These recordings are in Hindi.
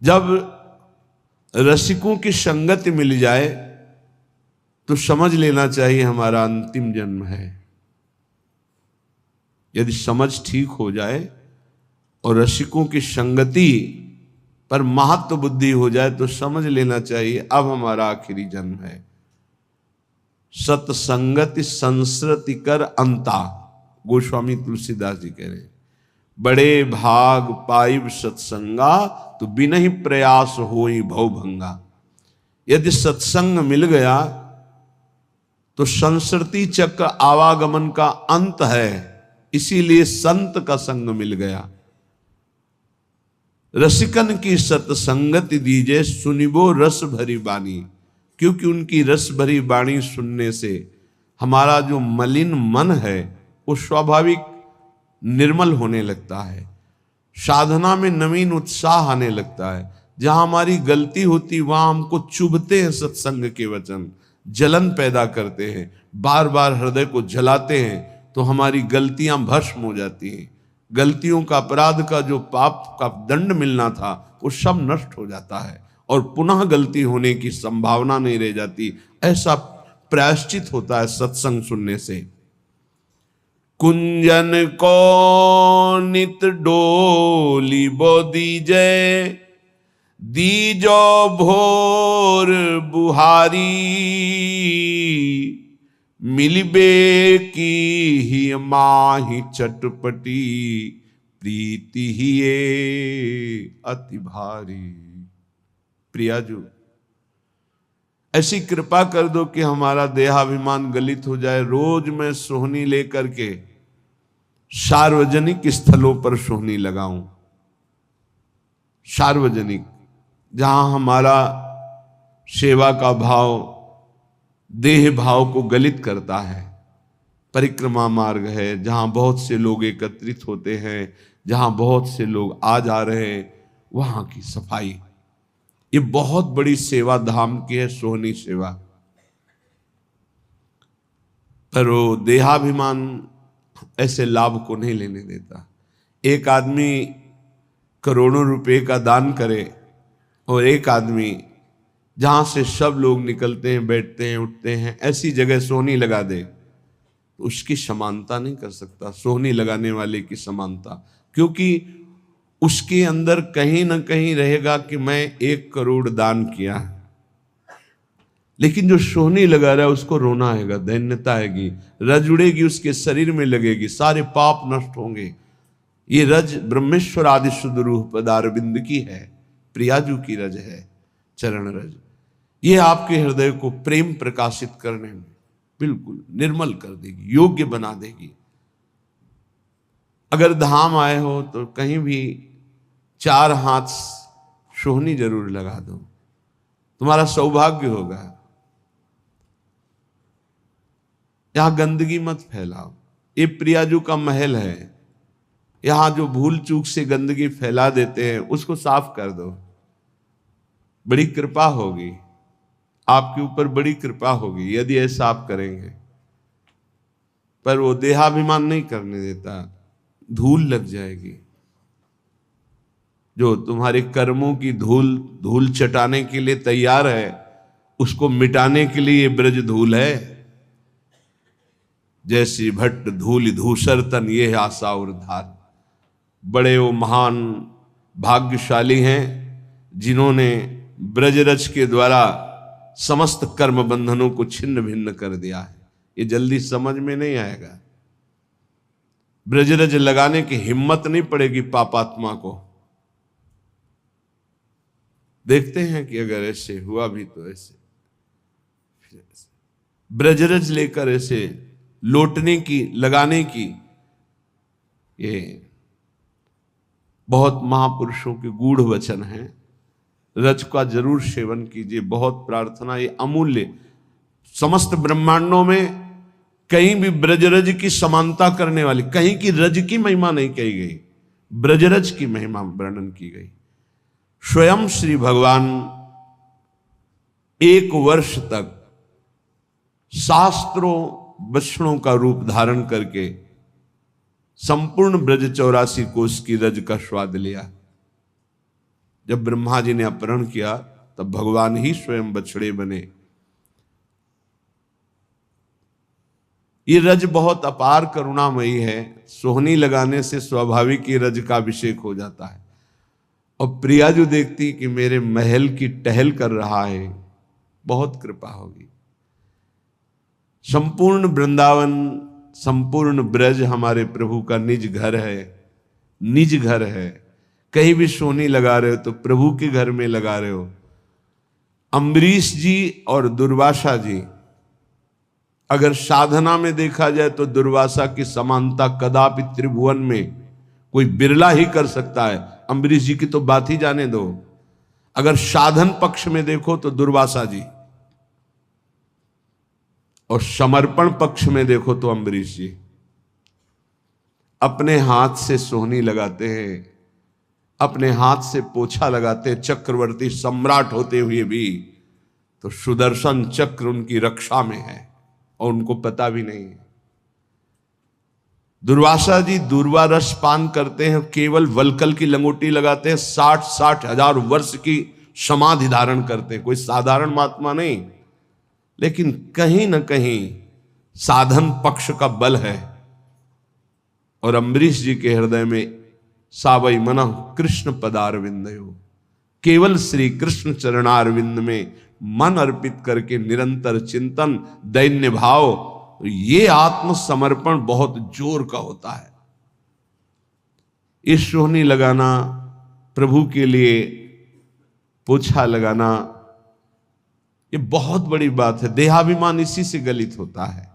जब रसिकों की संगति मिल जाए तो समझ लेना चाहिए हमारा अंतिम जन्म है। यदि समझ ठीक हो जाए और रसिकों की संगति पर महत्व बुद्धि हो जाए तो समझ लेना चाहिए अब हमारा आखिरी जन्म है। सत्संगति संस्कृति कर अंता, गोस्वामी तुलसीदास जी कह रहे हैं, बड़े भाग पाइब सत्संगा तो बिना ही प्रयास होई भव भंगा। यदि सत्संग मिल गया तो संस्कृति चक्र आवागमन का अंत है, इसीलिए संत का संग मिल गया। रसिकन की सत्संगति दीजे सुनिबो रस भरी बानी, क्योंकि उनकी रस भरी बाणी सुनने से हमारा जो मलिन मन है वो स्वाभाविक निर्मल होने लगता है। साधना में नवीन उत्साह आने लगता है। जहां हमारी गलती होती वहां हमको चुभते हैं सत्संग के वचन, जलन पैदा करते हैं, बार बार हृदय को जलाते हैं, तो हमारी गलतियां भस्म हो जाती हैं। गलतियों का अपराध का जो पाप का दंड मिलना था वो सब नष्ट हो जाता है और पुनः गलती होने की संभावना नहीं रह जाती। ऐसा प्रायश्चित होता है सत्संग सुनने से। कुंजन को नित डोली बो दीजय, दीजो भोर बुहारी, मिलबे की ही माही चटपटी, प्रीति ही ये अति भारी। प्रियाजू, ऐसी कृपा कर दो कि हमारा देहाभिमान गलित हो जाए। रोज मैं सोहनी लेकर के सार्वजनिक स्थलों पर सोहनी लगाऊं, सार्वजनिक, जहां हमारा सेवा का भाव देह भाव को गलित करता है। परिक्रमा मार्ग है, जहां बहुत से लोग एकत्रित होते हैं, जहां बहुत से लोग आ जा रहे हैं, वहां की सफाई, ये बहुत बड़ी सेवा धाम की है सोहनी सेवा। पर वो देहाभिमान ऐसे लाभ को नहीं लेने देता। एक आदमी करोड़ों रुपए का दान करे और एक आदमी जहां से सब लोग निकलते हैं, बैठते हैं, उठते हैं, ऐसी जगह सोहनी लगा दे, तो उसकी समानता नहीं कर सकता सोहनी लगाने वाले की समानता, क्योंकि उसके अंदर कहीं ना कहीं रहेगा कि मैं 1 करोड़ दान किया। लेकिन जो सोहनी लगा रहा है उसको रोना आएगा, दैन्यता आएगी, रज उड़ेगी, उसके शरीर में लगेगी, सारे पाप नष्ट होंगे। ये रज ब्रह्मेश्वर आदि शुद्ध रूह पदारविंद की है, प्रियाजू की रज है, चरण रज। ये आपके हृदय को प्रेम प्रकाशित करने में बिल्कुल निर्मल कर देगी, योग्य बना देगी। अगर धाम आए हो तो कहीं भी 4 हाथ सोहनी जरूर लगा दो, तुम्हारा सौभाग्य होगा। यहां गंदगी मत फैलाओ, ये प्रियाजू का महल है। यहां जो भूल चूक से गंदगी फैला देते हैं उसको साफ कर दो, बड़ी कृपा होगी आपके ऊपर, बड़ी कृपा होगी यदि ऐसा आप करेंगे। पर वो देहाभिमान नहीं करने देता, धूल लग जाएगी। जो तुम्हारे कर्मों की धूल चटाने के लिए तैयार है, उसको मिटाने के लिए ये ब्रज धूल है। जैसी भट्ट धूल धूसर तन ये आशा और धार। बड़े वो महान भाग्यशाली हैं जिन्होंने ब्रजरज के द्वारा समस्त कर्म बंधनों को छिन्न भिन्न कर दिया है। ये जल्दी समझ में नहीं आएगा। ब्रजरज लगाने की हिम्मत नहीं पड़ेगी पापात्मा को। देखते हैं कि अगर ऐसे हुआ भी तो ऐसे ब्रजरज लेकर ऐसे लौटने की, लगाने की, ये बहुत महापुरुषों के गूढ़ वचन हैं। रज का जरूर सेवन कीजिए, बहुत प्रार्थना, ये अमूल्य। समस्त ब्रह्मांडों में कहीं भी ब्रजरज की समानता करने वाली, कहीं की रज की महिमा नहीं कही गई, ब्रजरज की महिमा वर्णन की गई। स्वयं श्री भगवान 1 वर्ष तक शास्त्रों वचनों का रूप धारण करके संपूर्ण ब्रज 84 कोष की रज का स्वाद लिया। जब ब्रह्मा जी ने अपहरण किया तब भगवान ही स्वयं बछड़े बने। ये रज बहुत अपार करुणामयी है। सोहनी लगाने से स्वाभाविक ये रज का अभिषेक हो जाता है। और प्रिया जो देखती कि मेरे महल की टहल कर रहा है, बहुत कृपा होगी। संपूर्ण वृंदावन, संपूर्ण ब्रज हमारे प्रभु का निज घर है, निज घर है। कहीं भी सोहनी लगा रहे हो तो प्रभु के घर में लगा रहे हो। अम्बरीश जी और दुर्वासा जी, अगर साधना में देखा जाए तो दुर्वासा की समानता कदापि त्रिभुवन में कोई बिरला ही कर सकता है। अम्बरीश जी की तो बात ही जाने दो। अगर साधन पक्ष में देखो तो दुर्वासा जी, और समर्पण पक्ष में देखो तो अम्बरीश जी। अपने हाथ से सोहनी लगाते हैं, अपने हाथ से पोछा लगाते हैं, चक्रवर्ती सम्राट होते हुए भी। तो सुदर्शन चक्र उनकी रक्षा में है और उनको पता भी नहीं है। दुर्वासा जी दूर्वा रस पान करते हैं, केवल वलकल की लंगोटी लगाते हैं, 60-60 हजार वर्ष की समाधि धारण करते हैं। कोई साधारण महात्मा नहीं, लेकिन कहीं ना कहीं साधन पक्ष का बल है। और अम्बरीश जी के हृदय में सावई मन कृष्ण पदारविंदयो, केवल श्री कृष्ण चरणारविंद में मन अर्पित करके निरंतर चिंतन, दैन्य भाव, ये आत्मसमर्पण बहुत जोर का होता है। इस सोहनी लगाना, प्रभु के लिए पोछा लगाना, ये बहुत बड़ी बात है। देहाभिमान इसी से गलित होता है।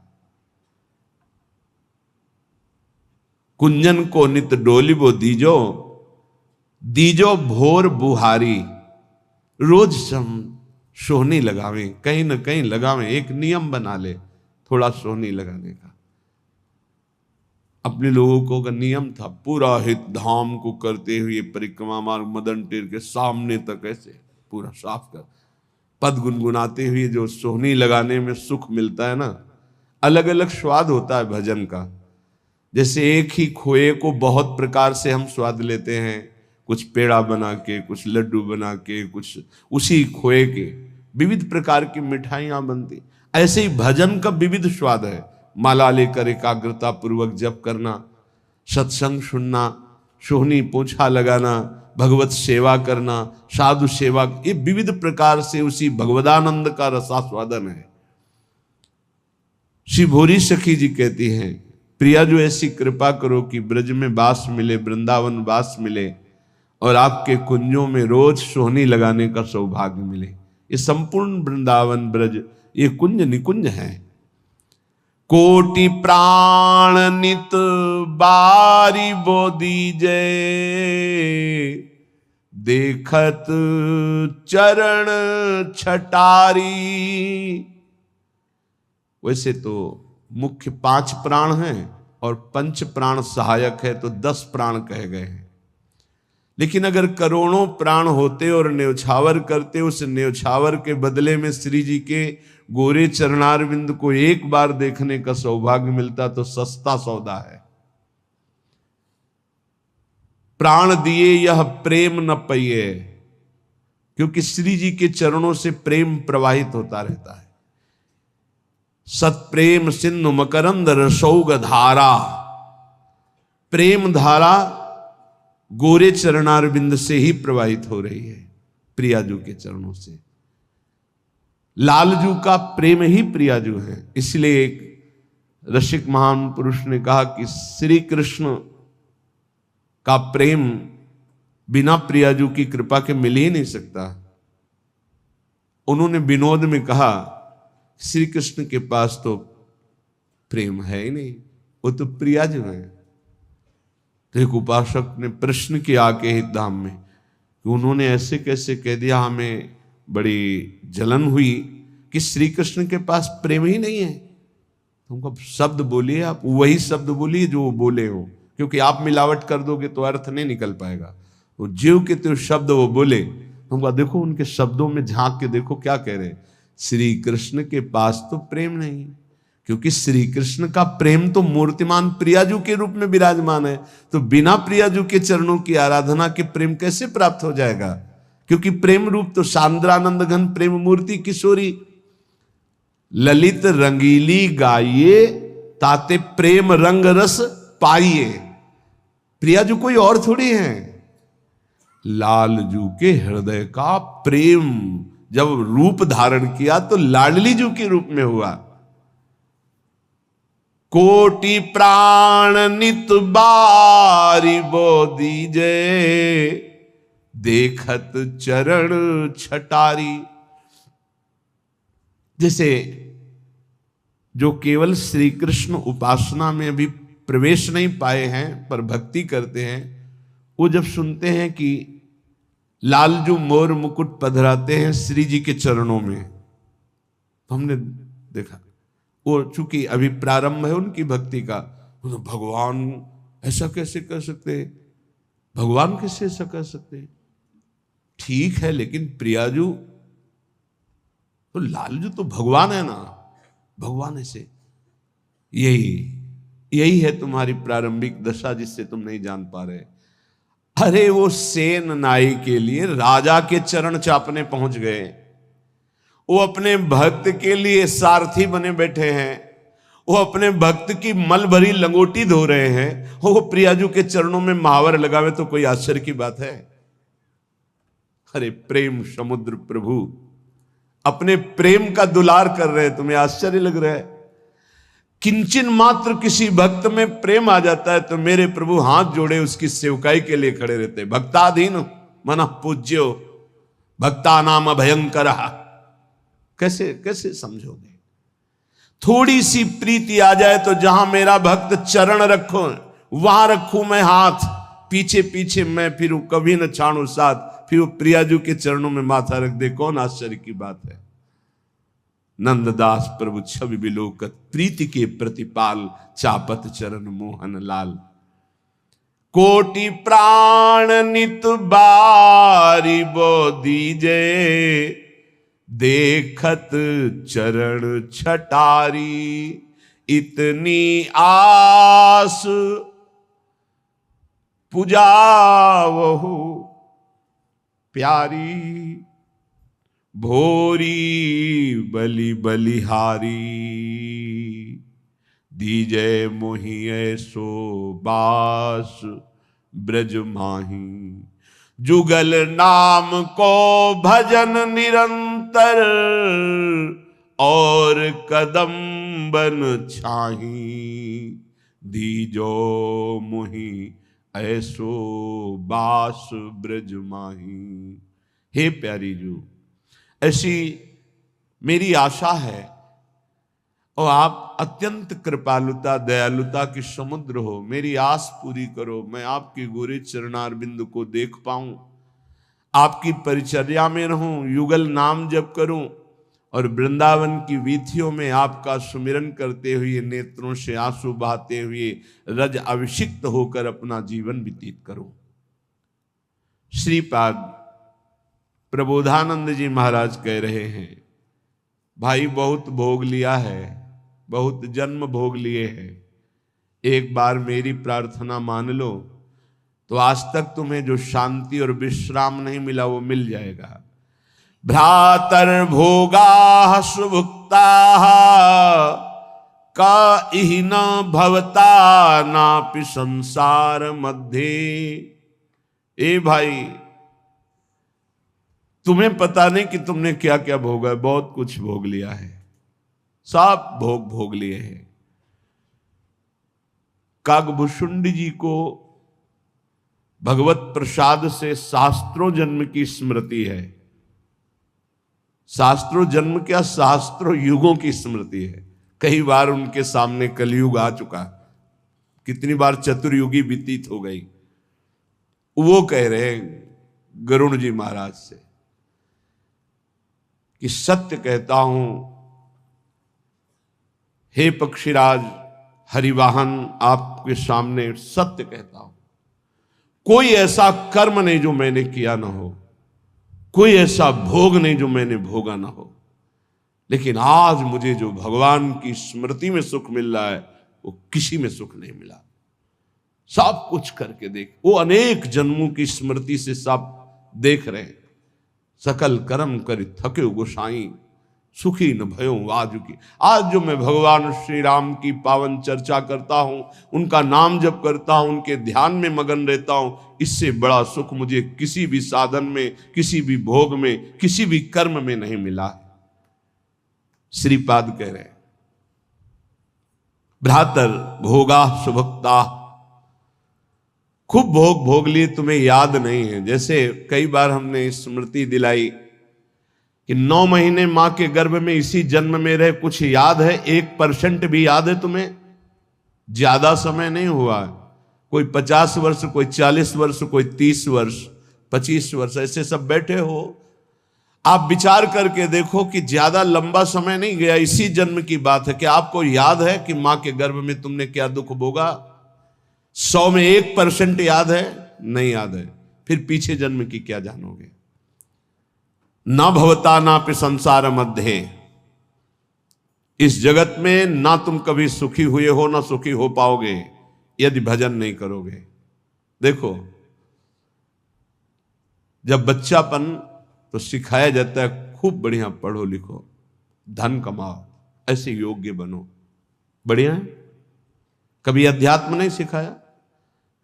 कुंजन को नित डोलिबो दीजो, दीजो भोर बुहारी। रोज सोहनी लगावें, कहीं ना कहीं लगावें, एक नियम बना ले थोड़ा सोहनी लगाने का। अपने लोगों को का नियम था, पूरा हित धाम को करते हुए परिक्रमा मार्ग मदन टेर के सामने तक ऐसे पूरा साफ कर, पद गुनगुनाते हुए जो सोहनी लगाने में सुख मिलता है ना, अलग अलग स्वाद होता है भजन का। जैसे एक ही खोए को बहुत प्रकार से हम स्वाद लेते हैं, कुछ पेड़ा बना के, कुछ लड्डू बना के, कुछ उसी खोए के विविध प्रकार की मिठाइयां बनती, ऐसे ही भजन का विविध स्वाद है। माला लेकर एकाग्रता पूर्वक जप करना, सत्संग सुनना, सोहनी पोछा लगाना, भगवत सेवा करना, साधु सेवा, ये विविध प्रकार से उसी भगवदानंद का रसास्वादन है। श्री भोरी सखी जी कहती हैं, प्रिया जो ऐसी कृपा करो कि ब्रज में वास मिले, वृंदावन वास मिले, और आपके कुंजों में रोज सोहनी लगाने का सौभाग्य मिले। ये संपूर्ण वृंदावन ब्रज ये कुंज निकुंज है। कोटि प्राण नित बारी बोदी जय, देखत चरण छटारी। वैसे तो मुख्य 5 प्राण हैं और 5 प्राण सहायक है, तो 10 प्राण कहे गए हैं। लेकिन अगर करोड़ों प्राण होते और न्योछावर करते, उस न्योछावर के बदले में श्री जी के गोरे चरणारविंद को एक बार देखने का सौभाग्य मिलता तो सस्ता सौदा है। प्राण दिए यह प्रेम न पइए, क्योंकि श्री जी के चरणों से प्रेम प्रवाहित होता रहता है। सत्प्रेम सिंधु मकरंद रसौग धारा, प्रेम धारा गोरे चरणारविंद से ही प्रवाहित हो रही है, प्रियाजू के चरणों से। लालजू का प्रेम ही प्रियाजू है। इसलिए एक रसिक महान पुरुष ने कहा कि श्री कृष्ण का प्रेम बिना प्रियाजू की कृपा के मिल ही नहीं सकता। उन्होंने विनोद में कहा, श्री कृष्ण के पास तो प्रेम है ही नहीं, वो तो प्रियाजू है। तो एक उपासक ने प्रश्न किया के हित धाम में कि उन्होंने ऐसे कैसे कह दिया, हमें बड़ी जलन हुई कि श्री कृष्ण के पास प्रेम ही नहीं है। तुमको शब्द बोलिए, आप वही शब्द बोलिए जो वो बोले हो, क्योंकि आप मिलावट कर दोगे तो अर्थ नहीं निकल पाएगा। वो जीव के तो शब्द वो बोले, तुमको देखो उनके शब्दों में झांक के देखो क्या कह रहे हैं। श्री कृष्ण के पास तो प्रेम नहीं, क्योंकि श्री कृष्ण का प्रेम तो मूर्तिमान प्रियाजू के रूप में विराजमान है। तो बिना प्रियाजू के चरणों की आराधना के प्रेम कैसे प्राप्त हो जाएगा। क्योंकि प्रेम रूप तो सांद्रानंद घन प्रेम मूर्ति किशोरी, ललित रंगीली गाइए ताते प्रेम रंग रस पाइए। प्रियाजू कोई और थोड़ी है, लालजू के हृदय का प्रेम जब रूप धारण किया तो लाडली जू के रूप में हुआ। कोटि प्राण नित बारी बो दीजे, देखत चरण छटारी। जैसे जो केवल श्री कृष्ण उपासना में अभी प्रवेश नहीं पाए हैं पर भक्ति करते हैं, वो जब सुनते हैं कि लालजू मोर मुकुट पधराते हैं श्री जी के चरणों में, तो हमने देखा वो चूंकि अभी प्रारंभ है उनकी भक्ति का, तो भगवान ऐसा कैसे कर सकते हैं, भगवान कैसे ऐसा कर सकते हैं। ठीक है, लेकिन प्रियाजू तो लालजू तो भगवान है ना, भगवान ऐसे। यही है तुम्हारी प्रारंभिक दशा जिससे तुम नहीं जान पा रहे। अरे वो सेन नाई के लिए राजा के चरण चापने पहुंच गए, वो अपने भक्त के लिए सारथी बने बैठे हैं, वो अपने भक्त की मल भरी लंगोटी धो रहे हैं, वो प्रियाजू के चरणों में महावर लगावे तो कोई आश्चर्य की बात है। अरे प्रेम समुद्र प्रभु अपने प्रेम का दुलार कर रहे हैं, तुम्हें आश्चर्य लग रहा है। किंचन मात्र किसी भक्त में प्रेम आ जाता है तो मेरे प्रभु हाथ जोड़े उसकी सेवकाई के लिए खड़े रहते हैं। भक्ताधीन मन पूज्यो भक्ता नाम भयंकर। कैसे कैसे समझोगे? थोड़ी सी प्रीति आ जाए तो जहां मेरा भक्त चरण रखो वहां रखूं मैं हाथ, पीछे पीछे मैं फिरूं, कभी न छाणू साथ, फिर वो प्रियाजू के चरणों में माथा रख दे, कौन आश्चर्य की बात है। नंददास प्रभु छवि बिलोकत प्रीति के प्रतिपाल, चापत चरण मोहन लाल। कोटि प्राण नित बारी बो दीजे, देखत चरण छटारी। इतनी आस पुजावहु प्यारी, भोरी बलि बलिहारी। दीजे मोहि ऐसो बास ब्रज माही, जुगल नाम को भजन निरंतर, और कदम बन छाही। दीजो मोहि ऐसो बास ब्रज माही। हे प्यारी जू, ऐसी मेरी आशा है और आप अत्यंत कृपालुता दयालुता की समुद्र हो, मेरी आस पूरी करो। मैं आपके गोरे चरणारविंद को देख पाऊं, आपकी परिचर्या में रहूं, युगल नाम जप करूं और वृंदावन की वीथियों में आपका सुमिरन करते हुए, नेत्रों से आंसू बहाते हुए, रज अभिषिक्त होकर अपना जीवन व्यतीत करूं। श्रीपाद प्रबोधानंद जी महाराज कह रहे हैं, भाई बहुत भोग लिया है, बहुत जन्म भोग लिए हैं, एक बार मेरी प्रार्थना मान लो तो आज तक तुम्हें जो शांति और विश्राम नहीं मिला वो मिल जाएगा। भ्रातर भोगा सुभुक्ता का इहि न भवता नापि संसार मध्य। ए भाई, तुम्हें पता नहीं कि तुमने क्या क्या भोगा है, बहुत कुछ भोग लिया है, सब भोग लिए हैं। कागभूषुंड जी को भगवत प्रसाद से शास्त्रों जन्म की स्मृति है। शास्त्रों जन्म क्या, शास्त्रों युगों की स्मृति है। कई बार उनके सामने कलयुग आ चुका, कितनी बार चतुर्युगी व्यतीत हो गई। वो कह रहे हैं गरुण जी महाराज से कि सत्य कहता हूं हे पक्षीराज हरिवाहन, आपके सामने सत्य कहता हूं, कोई ऐसा कर्म नहीं जो मैंने किया ना हो, कोई ऐसा भोग नहीं जो मैंने भोगा ना हो, लेकिन आज मुझे जो भगवान की स्मृति में सुख मिल रहा है वो किसी में सुख नहीं मिला। सब कुछ करके देख, वो अनेक जन्मों की स्मृति से सब देख रहे हैं, सकल कर्म करि थके गोसाई, सुखी न भयो आजु की। आज जो मैं भगवान श्री राम की पावन चर्चा करता हूं, उनका नाम जप करता हूं, उनके ध्यान में मगन रहता हूं, इससे बड़ा सुख मुझे किसी भी साधन में, किसी भी भोग में, किसी भी कर्म में नहीं मिला है। श्रीपाद कह रहे हैं, भ्रातर भोगा सुभक्ता, खूब भोग भोग लिए, तुम्हें याद नहीं है। जैसे कई बार हमने स्मृति दिलाई कि 9 महीने मां के गर्भ में इसी जन्म में रहे, कुछ याद है? 1% भी याद है तुम्हें? ज्यादा समय नहीं हुआ, कोई 50 वर्ष, कोई 40 वर्ष, कोई 30 वर्ष, 25 वर्ष, ऐसे सब बैठे हो। आप विचार करके देखो कि ज्यादा लंबा समय नहीं गया, इसी जन्म की बात है। क्या आपको याद है कि मां के गर्भ में तुमने क्या दुख भोगा? 100 में 1% याद है? नहीं याद है। फिर पीछे जन्म की क्या जानोगे? ना भवता ना पे संसार मध्य, इस जगत में ना तुम कभी सुखी हुए हो, ना सुखी हो पाओगे यदि भजन नहीं करोगे। देखो, जब बच्चापन तो सिखाया जाता है खूब बढ़िया पढ़ो लिखो, धन कमाओ, ऐसे योग्य बनो, बढ़िया है। कभी अध्यात्म नहीं सिखाया,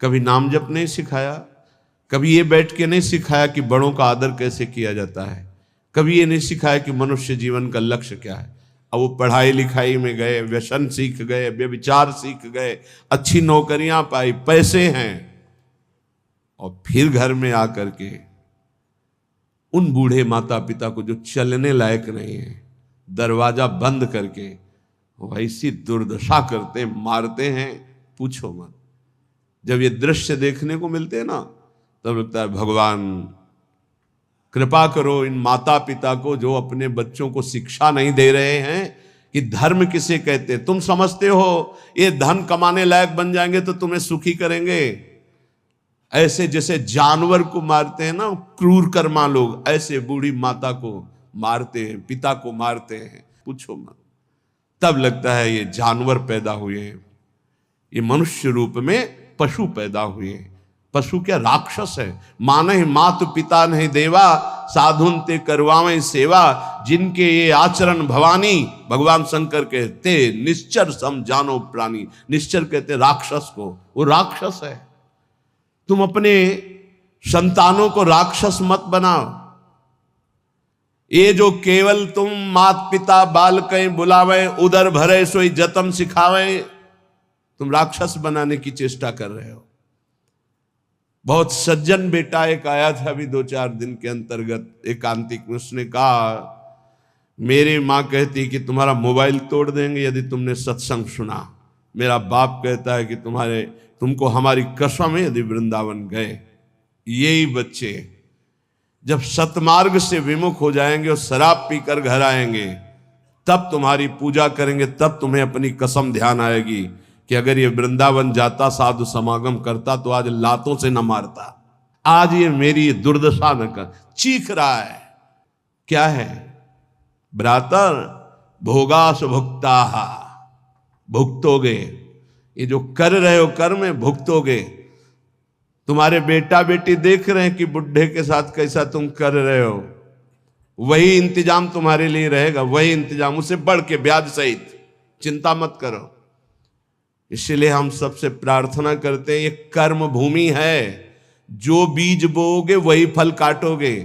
कभी नाम जप नहीं सिखाया, कभी ये बैठ के नहीं सिखाया कि बड़ों का आदर कैसे किया जाता है, कभी ये नहीं सिखाया कि मनुष्य जीवन का लक्ष्य क्या है। अब वो पढ़ाई लिखाई में गए, व्यसन सीख गए, व्यभिचार सीख गए, अच्छी नौकरियां पाई, पैसे हैं, और फिर घर में आकर के उन बूढ़े माता पिता को जो चलने लायक नहीं है, दरवाजा बंद करके वैसी दुर्दशा करते, मारते हैं, पूछो मत। जब ये दृश्य देखने को मिलते हैं ना, तब लगता है भगवान कृपा करो इन माता पिता को जो अपने बच्चों को शिक्षा नहीं दे रहे हैं कि धर्म किसे कहते। तुम समझते हो ये धन कमाने लायक बन जाएंगे तो तुम्हें सुखी करेंगे, ऐसे जैसे जानवर को मारते हैं ना क्रूर कर्मा लोग, ऐसे बूढ़ी माता को मारते हैं, पिता को मारते हैं, पूछो मत। तब लगता है ये जानवर पैदा हुए हैं, ये मनुष्य रूप में पशु पैदा हुए हैं। पशु क्या, राक्षस है। मानहि मातु पिता नहीं देवा, साधुन ते करवावें सेवा, जिनके ये आचरण भवानी, भगवान शंकर कहते निश्चर सम जानो प्राणी। निश्चर कहते राक्षस को, वो राक्षस है। तुम अपने संतानों को राक्षस मत बनाओ। ये जो केवल तुम मात पिता बाल कहीं बुलावे, उदर भरे सोई जतन सिखावे, तुम राक्षस बनाने की चेष्टा कर रहे हो। बहुत सज्जन बेटा एक आया था अभी 2-4 दिन के अंतर्गत एकांतिक में, उसने कहा मेरी माँ कहती कि तुम्हारा मोबाइल तोड़ देंगे यदि तुमने सत्संग सुना। मेरा बाप कहता है कि तुमको हमारी कसम है यदि वृंदावन गए। यही बच्चे जब सतमार्ग से विमुख हो जाएंगे और शराब पीकर घर आएंगे, तब तुम्हारी पूजा करेंगे, तब तुम्हें अपनी कसम ध्यान आएगी कि अगर ये वृंदावन जाता, साधु समागम करता, तो आज लातों से न मारता। आज ये मेरी दुर्दशा न कर। चीख रहा है, क्या है? भ्रातर भोगास भुक्ता, भुगतोगे। ये जो कर रहे हो कर्म में भुगतोगे। तुम्हारे बेटा बेटी देख रहे हैं कि बुढ़े के साथ कैसा तुम कर रहे हो, वही इंतजाम तुम्हारे लिए रहेगा, वही इंतजाम, उससे बढ़ के ब्याज सहित। चिंता मत करो। इसलिए हम सबसे प्रार्थना करते हैं, ये कर्म भूमि है, जो बीज बोओगे वही फल काटोगे।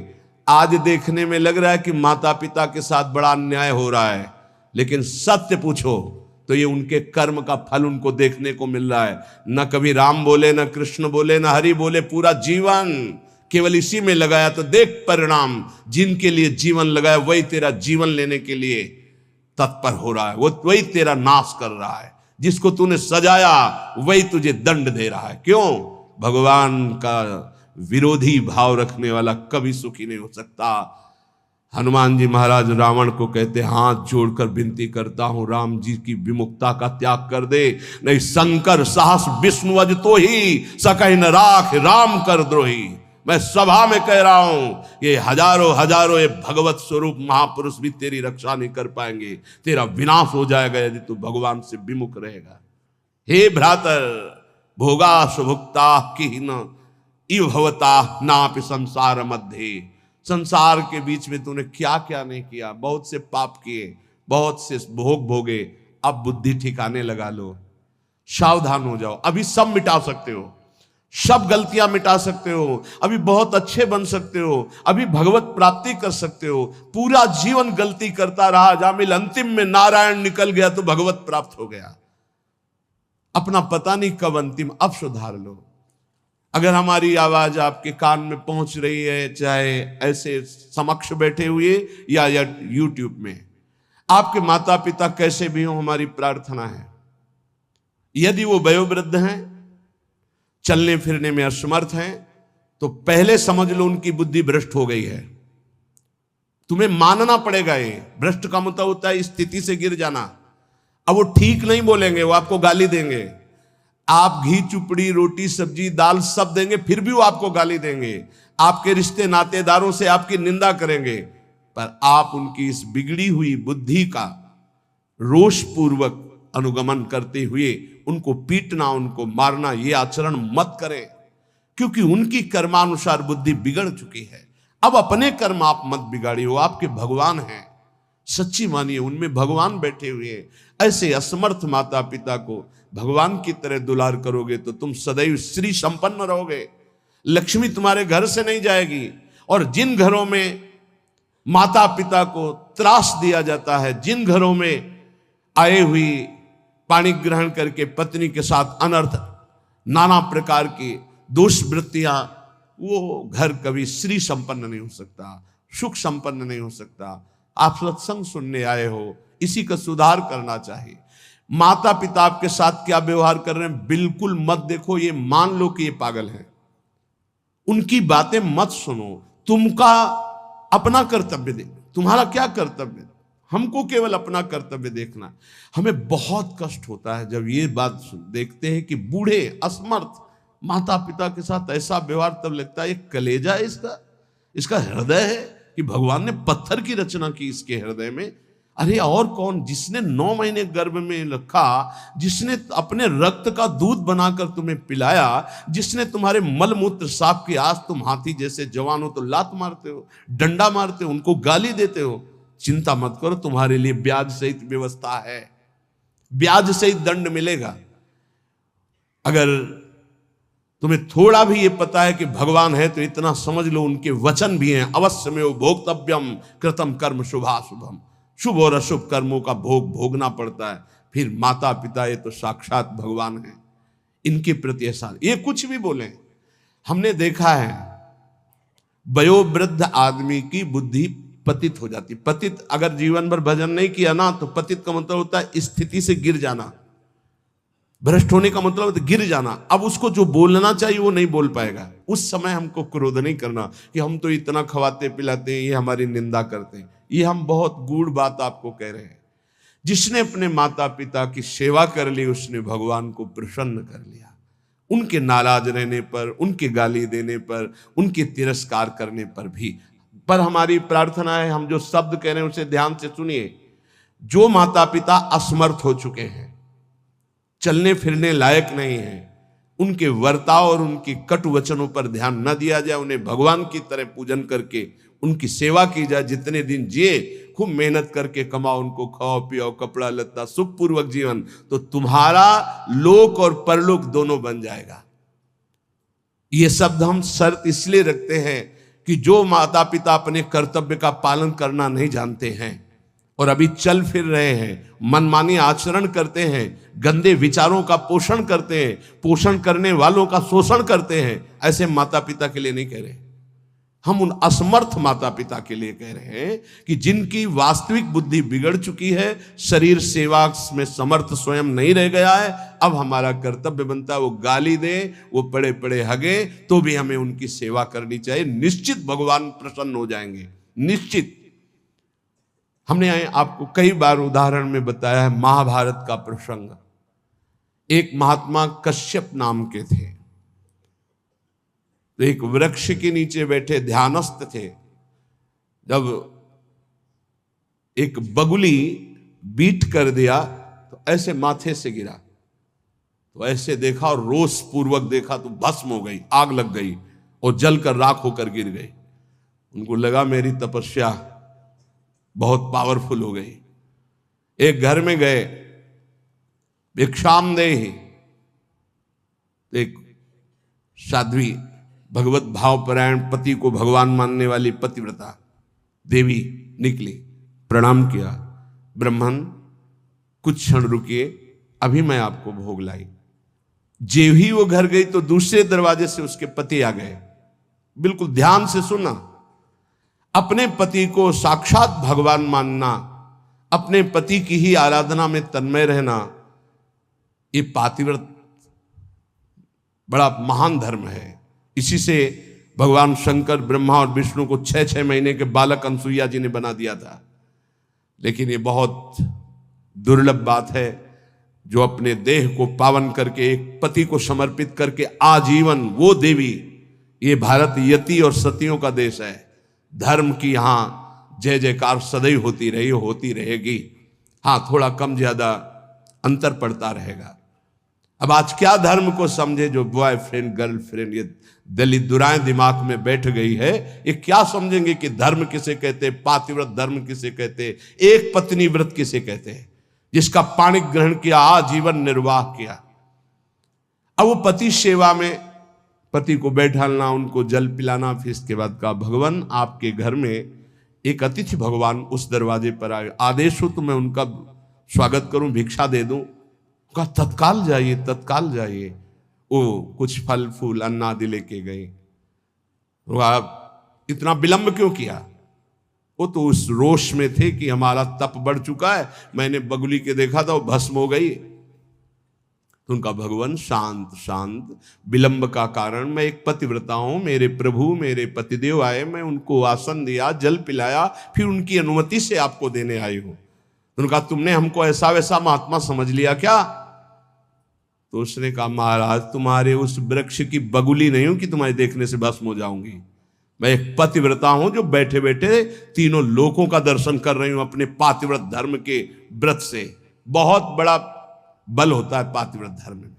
आज देखने में लग रहा है कि माता पिता के साथ बड़ा अन्याय हो रहा है, लेकिन सत्य पूछो तो ये उनके कर्म का फल उनको देखने को मिल रहा है। न कभी राम बोले, न कृष्ण बोले, न हरि बोले, पूरा जीवन केवल इसी में लगाया, तो देख परिणाम। जिनके लिए जीवन लगाया वही तेरा जीवन लेने के लिए तत्पर हो रहा है, वो वही तेरा नाश कर रहा है। जिसको तूने सजाया वही तुझे दंड दे रहा है। क्यों? भगवान का विरोधी भाव रखने वाला कभी सुखी नहीं हो सकता। हनुमान जी महाराज रावण को कहते, हाथ जोड़कर विनती करता हूं, राम जी की विमुखता का त्याग कर दे, नहीं शंकर साहस विष्णु अज तो ही सकहि न राख राम कर द्रोही। मैं सभा में कह रहा हूं, ये हजारों हजारों ये भगवत स्वरूप महापुरुष भी तेरी रक्षा नहीं कर पाएंगे। तेरा विनाश हो जाएगा यदि तू भगवान से विमुख रहेगा। हे भ्रातर भोगा सुभुक्ता की न इव भवता नापि संसार मध्य, संसार के बीच में तूने क्या क्या नहीं किया, बहुत से पाप किए, बहुत से भोग भोगे, अब बुद्धि ठिकाने लगा लो, सावधान हो जाओ, अभी सब मिटा सकते हो, सब गलतियां मिटा सकते हो, अभी बहुत अच्छे बन सकते हो, अभी भगवत प्राप्ति कर सकते हो। पूरा जीवन गलती करता रहा, जामिल अंतिम में नारायण निकल गया तो भगवत प्राप्त हो गया। अपना पता नहीं कब अंतिम, अब सुधार लो। अगर हमारी आवाज आपके कान में पहुंच रही है, चाहे ऐसे समक्ष बैठे हुए या यूट्यूब में, आपके माता पिता कैसे भी हो, हमारी प्रार्थना है यदि वो वयोवृद्ध हैं, चलने फिरने में असमर्थ हैं, तो पहले समझ लो उनकी बुद्धि भ्रष्ट हो गई है। तुम्हें मानना पड़ेगा। ये भ्रष्ट का मतलब होता है स्थिति से गिर जाना। अब वो ठीक नहीं बोलेंगे, वो आपको गाली देंगे, आप घी चुपड़ी रोटी सब्जी दाल सब देंगे, फिर भी वो आपको गाली देंगे, आपके रिश्ते नातेदारों से आपकी निंदा करेंगे, पर आप उनकी इस बिगड़ी हुई बुद्धि का रोष पूर्वक अनुगमन करते हुए उनको पीटना, उनको मारना, ये आचरण मत करें, क्योंकि उनकी कर्मानुसार बुद्धि बिगड़ चुकी है। अब अपने कर्म आप मत बिगाड़िए, वो आपके भगवान हैं, सच्ची मानिए उनमें भगवान बैठे हुए हैं। ऐसे असमर्थ माता पिता को भगवान की तरह दुलार करोगे तो तुम सदैव श्री संपन्न रहोगे, लक्ष्मी तुम्हारे घर से नहीं जाएगी। और जिन घरों में माता पिता को त्रास दिया जाता है, जिन घरों में आए हुई पानी ग्रहण करके पत्नी के साथ अनर्थ नाना प्रकार की दोष वृत्तियां, वो घर कभी श्री संपन्न नहीं हो सकता, सुख संपन्न नहीं हो सकता। आप सत्संग सुनने आए हो, इसी का सुधार करना चाहिए। माता पिता आपके साथ क्या व्यवहार कर रहे हैं बिल्कुल मत देखो, ये मान लो कि ये पागल है, उनकी बातें मत सुनो। तुमका अपना कर्तव्य दे, तुम्हारा क्या कर्तव्य, हमको केवल अपना कर्तव्य देखना। हमें बहुत कष्ट होता है जब ये बात देखते हैं कि बूढ़े असमर्थ माता पिता के साथ ऐसा व्यवहार, तब लगता है ये कलेजा है इसका हृदय है कि भगवान ने पत्थर की रचना की इसके हृदय में। अरे और कौन, जिसने 9 महीने गर्भ में रखा, जिसने अपने रक्त का दूध बनाकर तुम्हें पिलाया, जिसने तुम्हारे मल मूत्र साफ किया, आज तुम हाथी जैसे जवान हो तो लात मारते हो, डंडा मारते हो, उनको गाली देते हो। चिंता मत करो, तुम्हारे लिए ब्याज सहित व्यवस्था है, ब्याज सहित दंड मिलेगा। अगर तुम्हें थोड़ा भी ये पता है कि भगवान है तो इतना समझ लो उनके वचन भी हैं, अवश्य में भोक्तव्यम कृतम कर्म शुभाशुभम, शुभ और अशुभ कर्मों का भोग भोगना पड़ता है। फिर माता पिता ये तो साक्षात भगवान हैं, इनके प्रति ऐसा ये कुछ भी बोले। हमने देखा है वयोवृद्ध आदमी की बुद्धि पतित हो जाती। पतित अगर जीवन भर भजन नहीं किया ना, तो पतित का मतलब होता है स्थिति से गिर जाना, भ्रष्ट होने का मतलब होता है गिर जाना। अब उसको जो बोलना चाहिए वो नहीं बोल पाएगा। उस समय हमको क्रोध नहीं करना कि हम तो इतना खवाते पिलाते हैं, ये हमारी निंदा करते हैं। ये हम बहुत गूढ़ बात आपको कह रहे हैं। जिसने अपने माता पिता की सेवा कर ली, उसने भगवान को प्रसन्न कर लिया। उनके नाराज रहने पर, उनके गाली देने पर, उनके तिरस्कार करने पर भी। पर हमारी प्रार्थना है, हम जो शब्द कह रहे हैं उसे ध्यान से सुनिए। जो माता पिता असमर्थ हो चुके हैं, चलने फिरने लायक नहीं है, उनके वर्ताव और उनकी कटु वचनों पर ध्यान न दिया जाए, उन्हें भगवान की तरह पूजन करके उनकी सेवा की जाए। जितने दिन जिए खूब मेहनत करके कमाओ, उनको खाओ पियो, कपड़ा लत्ता, सुखपूर्वक जीवन, तो तुम्हारा लोक और परलोक दोनों बन जाएगा। ये शब्द हम शर्त इसलिए रखते हैं कि जो माता पिता अपने कर्तव्य का पालन करना नहीं जानते हैं और अभी चल फिर रहे हैं, मनमानी आचरण करते हैं, गंदे विचारों का पोषण करते हैं, पोषण करने वालों का शोषण करते हैं, ऐसे माता पिता के लिए नहीं कह रहे। हम उन असमर्थ माता पिता के लिए कह रहे हैं कि जिनकी वास्तविक बुद्धि बिगड़ चुकी है, शरीर सेवा में समर्थ स्वयं नहीं रह गया है। अब हमारा कर्तव्य बनता है वो गाली दे, वो पड़े पड़े हगे, तो भी हमें उनकी सेवा करनी चाहिए। निश्चित भगवान प्रसन्न हो जाएंगे, निश्चित। हमने आपको कई बार उदाहरण में बताया है महाभारत का प्रसंग। एक महात्मा कश्यप नाम के थे, तो एक वृक्ष के नीचे बैठे ध्यानस्थ थे। जब एक बगुली बीट कर दिया तो ऐसे माथे से गिरा, तो ऐसे देखा और रोष पूर्वक देखा तो भस्म हो गई, आग लग गई और जलकर राख होकर गिर गई। उनको लगा मेरी तपस्या बहुत पावरफुल हो गई। एक घर में गए, भिक्षामदेहि, एक साध्वी, भगवत भावपरायण, पति को भगवान मानने वाली पतिव्रता देवी निकली, प्रणाम किया। ब्राह्मण कुछ क्षण रुकिए, अभी मैं आपको भोग लाई। जेव ही वो घर गई तो दूसरे दरवाजे से उसके पति आ गए। बिल्कुल ध्यान से सुना, अपने पति को साक्षात भगवान मानना, अपने पति की ही आराधना में तन्मय रहना, ये पातिव्रत बड़ा महान धर्म है। इसी से भगवान शंकर, ब्रह्मा और विष्णु को 6-6 महीने के बालक अनसुईया जी ने बना दिया था। लेकिन ये बहुत दुर्लभ बात है जो अपने देह को पावन करके, एक पति को समर्पित करके आजीवन वो देवी। ये भारत यति और सतियों का देश है। धर्म की यहाँ जय जयकार सदैव होती रही, होती रहेगी। हाँ, थोड़ा कम ज्यादा अंतर पड़ता रहेगा। अब आज क्या धर्म को समझे जो बॉयफ्रेंड गर्लफ्रेंड, ये दलित दुराएं दिमाग में बैठ गई है, ये क्या समझेंगे कि धर्म किसे कहते, पातिव्रत धर्म किसे कहते, एक पत्नी व्रत किसे कहते हैं, जिसका पाणी ग्रहण किया, आजीवन निर्वाह किया। अब वो पति सेवा में, पति को बैठाना, उनको जल पिलाना, फिर इसके बाद कहा भगवान आपके घर में एक अतिथि भगवान उस दरवाजे पर आए, आदेश हो तो मैं उनका स्वागत करूं, भिक्षा दे दूं। कहा तत्काल जाइए, तत्काल जाइए। वो कुछ फल फूल अन्न आदि लेके गए। इतना विलंब क्यों किया? वो तो उस रोष में थे कि हमारा तप बढ़ चुका है, मैंने बगुली के देखा था वो भस्म हो गई। तो उनका भगवान शांत शांत, विलंब का कारण, मैं एक पतिव्रता हूं, मेरे प्रभु मेरे पतिदेव आए, मैं उनको आसन दिया, जल पिलाया, फिर उनकी अनुमति से आपको देने आई हूं। उनका तुमने हमको ऐसा वैसा महात्मा समझ लिया क्या? तो उसने कहा महाराज तुम्हारे उस वृक्ष की बगुली नहीं हूं कि तुम्हारे देखने से भस्म हो जाऊंगी। मैं एक पतिव्रता हूं जो बैठे बैठे तीनों लोकों का दर्शन कर रही हूं अपने पातिव्रत धर्म के व्रत से। बहुत बड़ा बल होता है पातिव्रत धर्म में,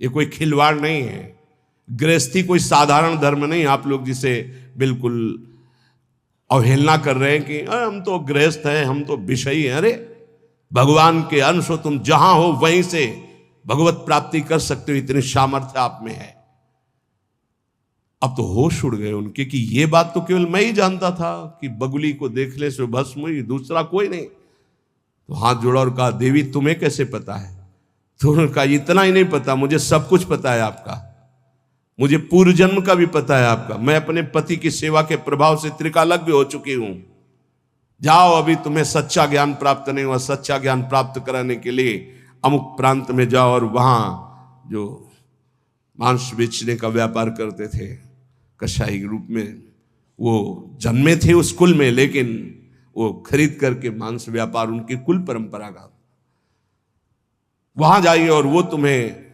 ये कोई खिलवाड़ नहीं है। गृहस्थी कोई साधारण धर्म नहीं, आप लोग जिसे बिल्कुल अवहेलना कर रहे हैं कि हम तो गृहस्थ हैं, हम तो विषयी हैं। अरे भगवान के अंश हो, तुम जहां हो वहीं से भगवत प्राप्ति कर सकते हो, इतनी सामर्थ्य आप में है। अब तो होश उड़ गए उनके कि ये बात तो केवल मैं ही जानता था कि बगुली को देखने से भस्म हुई, दूसरा कोई नहीं। तो हाथ जोड़ा और कहा देवी तुम्हें कैसे पता है? तो उन्होंने कहा इतना ही नहीं पता, मुझे सब कुछ पता है आपका, मुझे पूर्व जन्म का भी पता है आपका। मैं अपने पति की सेवा के प्रभाव से त्रिकालज्ञ हो चुकी हूं। जाओ, अभी तुम्हें सच्चा ज्ञान प्राप्त नहीं हुआ, सच्चा ज्ञान प्राप्त कराने के लिए अमुक प्रांत में जाओ और वहां जो मांस बेचने का व्यापार करते थे कसाई के रूप में, वो जन्मे थे उस कुल में, लेकिन वो खरीद करके मांस व्यापार उनकी कुल परंपरा का, वहां जाइए और वो तुम्हें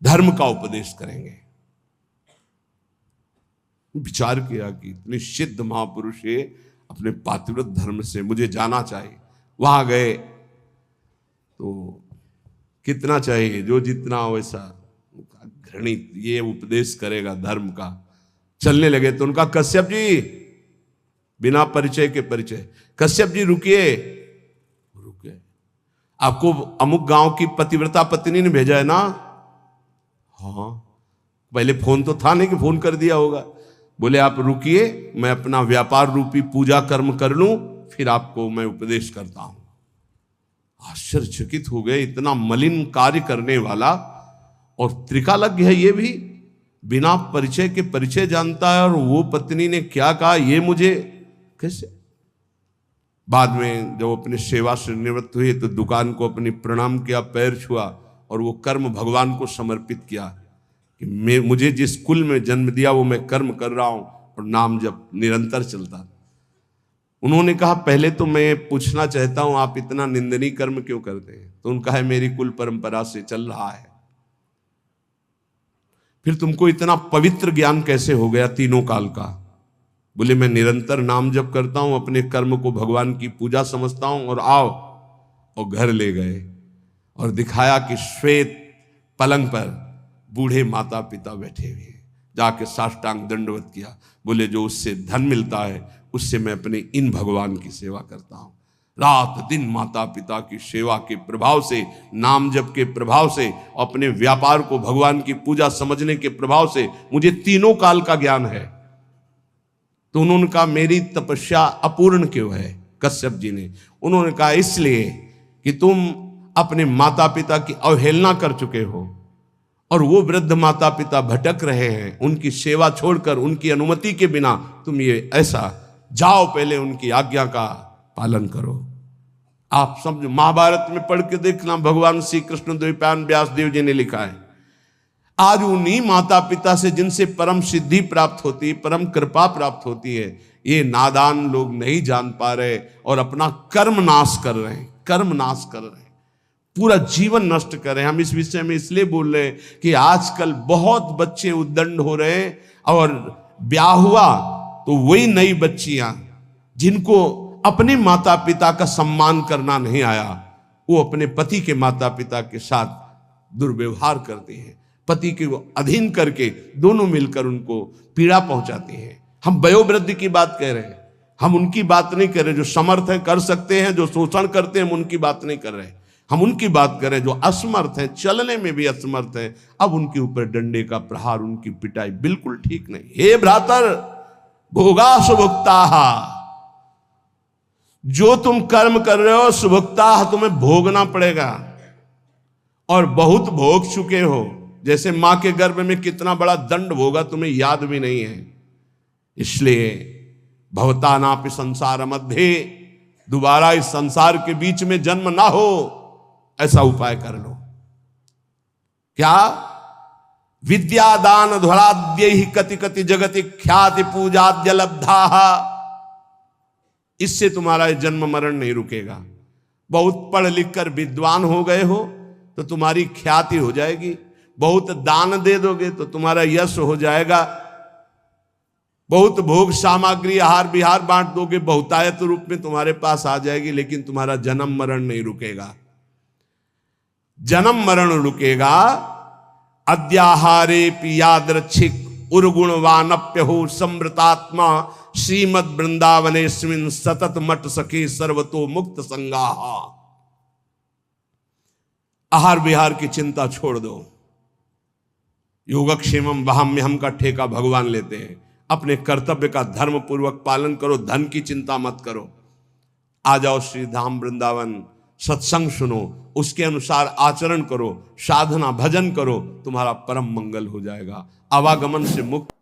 धर्म का उपदेश करेंगे। विचार किया कि इतने सिद्ध महापुरुष ये अपने पातिव्रत धर्म से, मुझे जाना चाहिए। वहां गए तो कितना चाहिए, जो जितना वैसा घृणित ये उपदेश करेगा धर्म का। चलने लगे तो उनका कश्यप जी, बिना परिचय के परिचय, कश्यप जी रुकिए, रुके, आपको अमुक गांव की पतिव्रता पत्नी ने भेजा है ना? हाँ, पहले फोन तो था नहीं कि फोन कर दिया होगा। बोले आप रुकिए, मैं अपना व्यापार रूपी पूजा कर्म कर लूं, फिर आपको मैं उपदेश करता हूं। आश्चर्यचकित हो गए, इतना मलिन कार्य करने वाला और त्रिकालज्ञ है ये भी, बिना परिचय के परिचय जानता है। और वो पत्नी ने क्या कहा ये मुझे कैसे? बाद में जब अपनी सेवा से निवृत्त हुए तो दुकान को अपनी प्रणाम किया, पैर छुआ और वो कर्म भगवान को समर्पित किया कि मुझे जिस कुल में जन्म दिया वो मैं कर्म कर रहा हूं और नाम जब निरंतर चलता। उन्होंने कहा पहले तो मैं पूछना चाहता हूं आप इतना निंदनीय कर्म क्यों करते हैं? तो उनका है मेरी कुल परंपरा से चल रहा है। फिर तुमको इतना पवित्र ज्ञान कैसे हो गया तीनों काल का? बोले मैं निरंतर नाम जप करता हूं, अपने कर्म को भगवान की पूजा समझता हूं। और आओ, और घर ले गए और दिखाया कि श्वेत पलंग पर बूढ़े माता पिता बैठे हुए। जाके साष्टांग दंडवत किया, बोले जो उससे धन मिलता है उससे मैं अपने इन भगवान की सेवा करता हूं। रात दिन माता पिता की सेवा के प्रभाव से, नाम जप के प्रभाव से, अपने व्यापार को भगवान की पूजा समझने के प्रभाव से मुझे तीनों काल का ज्ञान है। तो उन्होंने कहा मेरी तपस्या अपूर्ण क्यों है? कश्यप जी ने उन्होंने कहा इसलिए कि तुम अपने माता पिता की अवहेलना कर चुके हो और वो वृद्ध माता पिता भटक रहे हैं, उनकी सेवा छोड़कर उनकी अनुमति के बिना तुम ये ऐसा, जाओ पहले उनकी आज्ञा का पालन करो। आप समझो, महाभारत में पढ़ के देखना, भगवान श्री कृष्ण द्वैपायन व्यास देव जी ने लिखा है, आज उन्हीं माता पिता से जिनसे परम सिद्धि प्राप्त होती है, परम कृपा प्राप्त होती है, ये नादान लोग नहीं जान पा रहे और अपना कर्म नाश कर रहे हैं, कर्म नाश कर रहे हैं, पूरा जीवन नष्ट कर रहे हैं। हम इस विषय में इसलिए बोल रहे हैं कि आजकल बहुत बच्चे उद्दंड हो रहे हैं और ब्याह हुआ तो वही नई बच्चियां जिनको अपने माता पिता का सम्मान करना नहीं आया, वो अपने पति के माता पिता के साथ दुर्व्यवहार करते हैं, पति के अधीन करके दोनों मिलकर उनको पीड़ा पहुंचाते हैं। हम वयोवृद्ध की बात कह रहे हैं, हम उनकी बात नहीं कर रहे जो समर्थ है कर सकते हैं, जो शोषण करते हैं हम उनकी बात नहीं कर रहे, हम उनकी बात करें जो असमर्थ है, चलने में भी असमर्थ है। अब उनके ऊपर डंडे का प्रहार, उनकी पिटाई बिल्कुल ठीक नहीं। हे भ्रातर भोगा सुभुक्ता, जो तुम कर्म कर रहे हो सुभुक्ता तुम्हें भोगना पड़ेगा और बहुत भोग चुके हो। जैसे मां के गर्भ में कितना बड़ा दंड भोगा तुम्हें याद भी नहीं है। इसलिए भवता नापि संसार मध्य, दोबारा इस संसार के बीच में जन्म ना हो, ऐसा उपाय कर लो। क्या? विद्यादान ध्वराद्य ही कति कति जगति ख्याति पूजाद्य लब्धा, इससे तुम्हारा जन्म मरण नहीं रुकेगा। बहुत पढ़ लिख कर विद्वान हो गए हो तो तुम्हारी ख्याति हो जाएगी, बहुत दान दे दोगे तो तुम्हारा यश हो जाएगा, बहुत भोग सामग्री आहार विहार बांट दोगे, बहुतायत रूप में तुम्हारे पास आ जाएगी, लेकिन तुम्हारा जन्म मरण नहीं रुकेगा। जन्म मरण रुकेगा अद्याहारे पियादृच्छिक उर्गुणवानप्य हो समृतात्मा श्रीमद वृंदावनेस्मिन् सतत मट सखे सर्वतो मुक्त संगाहा। आहार विहार की चिंता छोड़ दो, योगक्षेमम वहाम्यहम का ठेका भगवान लेते हैं। अपने कर्तव्य का धर्म पूर्वक पालन करो, धन की चिंता मत करो। आ जाओ श्री धाम वृंदावन, सत्संग सुनो, उसके अनुसार आचरण करो, साधना भजन करो, तुम्हारा परम मंगल हो जाएगा। आवागमन से मुक्त